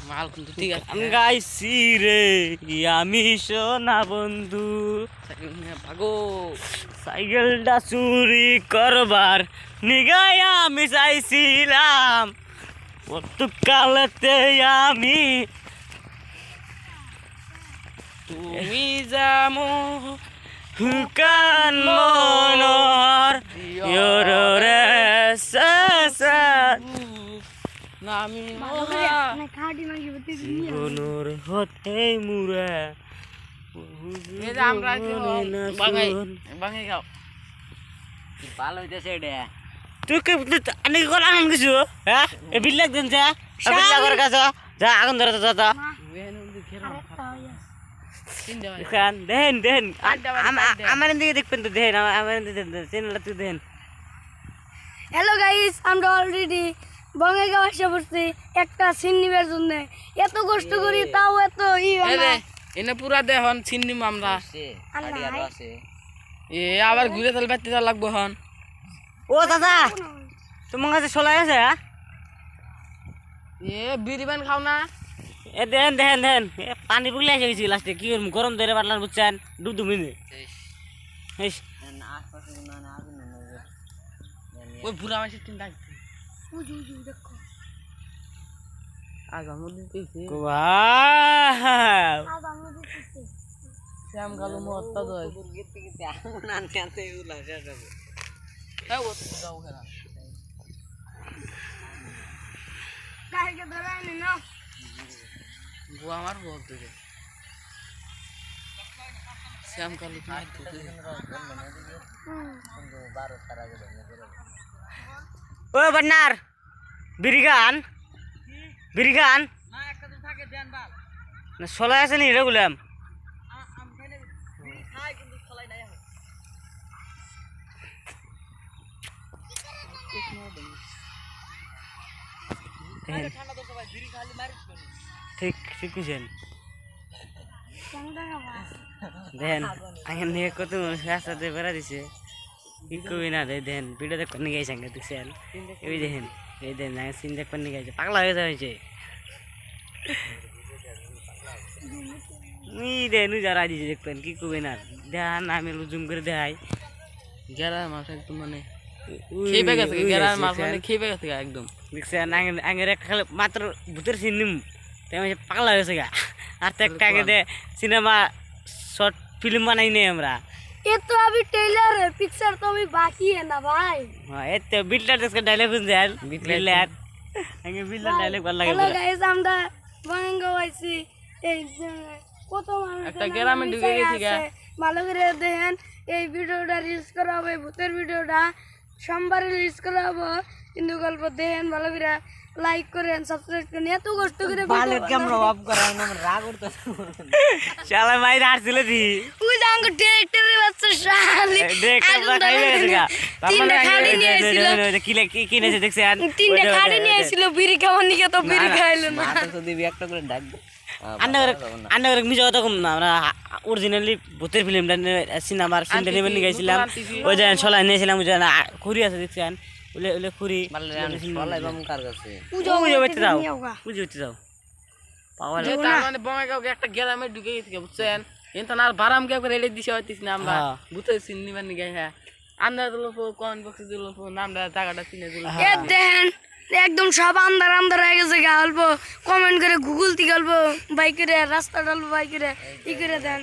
মাল কিন্তু ঠিক আছে গাইছি রে আমি সোনা বন্ধু ভাগো সাইকেলটা চুরি করবার নিগায় আমি চাইছিলাম পর্তুগালেতে আমি তুমি যামো হুকান মনর ইয়োরে সাসাত নামি জীবনের হতে মুরা এই যে আমরা বাঙাই বাঙাই খাও ভালো হইতেছে এটা তুই কে আনি গলা আন কিছু হ্যাঁ এ বিল্লাক দেন যা বিল্লাক করে কাছে যা আগুন ধরে যা যা খান দেন দেন আমার দিকে দেখবেন তো দেন আমার দিকে চ্যানেলটা তুই দেন। হ্যালো গাইস, আমরা অলরেডি বঙ্গাইগাঁও এসে পড়ছি একটা সিন নিবার জন্য। এত কষ্ট করি তাও এত এনে পুরা দেখুন ছিন্নিম আমরা এ আবার ঘুরে তাহলে বেতে লাগবো হন। ও দাদা তোমার কাছে চলাই আছে এ বিরিবান খাও না এ দেন দেন দেন এ পানি বুগলে এসে গেছি লাস্টে কি করবো গরম ধরে পারলাম বুঝছেন ডুব ডুব মিনে ওই বুড়া মাসের তিন ডাক দেখো আগামী পেয়েছে শ্যাম কালো মত্তা দয় হ্যাঁ ও তো যাও খেলা গাইকে ধরে আনি না গো আমার বলতে দে শ্যাম কালো ও বন্নার বিরিগান বিরিগান না চলাই আছে নি রে গুলাম ঠিক ঠিক বুঝেন দেন আগে নিয়ে কত মানুষ রাস্তাতে বেড়া দিছে কি কবি না দেন ভিডিও দেখবার নিয়ে গেছে আগে দেখছেন এই দেখেন এই দেন সিন দেখবার নিয়ে গেছে পাগলা হয়ে যাচ্ছে দেন যারা দিছে দেখবেন কি কবি না দেখান আমি জুম করে দেখাই গেরা মাছ একদম মানে খেয়ে গেছে গেরা মাছ মানে খেয়ে গেছে একদম দেখছেন আগে খালি মাত্র ভূতের সিন নিম তাই পাগলা হয়েছে গা আর তো একটা আগে দে সিনেমা শর্ট ফিল্ম বানাই নেই আমরা ये तो अभी ट्रेलर है, पिक्चर तो अभी बाकी है ना भाई। हाँ ये तो बिल्डर जिसका डायलॉग सुन जाए बिल्डर आगे बिल्डर डायलॉग वाला लगे हेलो गाइस, আমরা বঙ্গাইগাঁও আইছি। এই কত মানুষ একটা গ্রামে ঢুকে গেছি গা ভালো করে দেখেন। এই ভিডিওটা রিলিজ করা হবে, ভূতের ভিডিওটা সোমবারে রিলিজ করা হবে। কিন্তু গল্প দেখেন ভালো করে, লাইক করেন, সাবস্ক্রাইব করেন। এত কষ্ট করে বালের ক্যামেরা অফ করা না রাগ করতে শালা ভাই হাসছিল দি ওই জাঙ্গ ডিরেক্টরের বাচ্চা শালি ডিরেক্টর খাইবে গেছে গা তিনটা খাড়ি নিয়ে আইছিল কি কিনেছে দেখছেন তিনটা খাড়ি নিয়ে আইছিল বিড়ি খাওয়ার নিকে তো বিড়ি খাইলো না মাথা তো দিবি একটা করে ডাক আন্ডার মিজা কথা কম না আমরা অরিজিনালি ভূতের ফিল্মটা সিনেমার সিনটা নেবেন নিয়ে গেছিলাম ওই যে ছলা নিয়েছিলাম ওই যে খুরি আছে দেখছেন ওলে ওলে খুরি পুজো হইতে যাও পুজো হইতে যাও পাওয়া যে তার মানে বঙ্গাইগাঁও একটা গ্রামে ঢুকে গেছি বুঝছেন এনতা আর বারাম কে করে রেডি দিছে হইতিস না আমরা ভূতের সিন নিবার নিয়ে হ্যাঁ আন্দাজ দিল কমেন্ট বক্সে দিল নামটা জায়গাটা চিনে দিল এ দেন একদম সব আন্ধার আন্ধার হয়ে গেছে গা। অল্প কমেন্ট করে গুগল থেকে অল্প বাইকের রাস্তা ডালবো বাইকের ই করে দেন।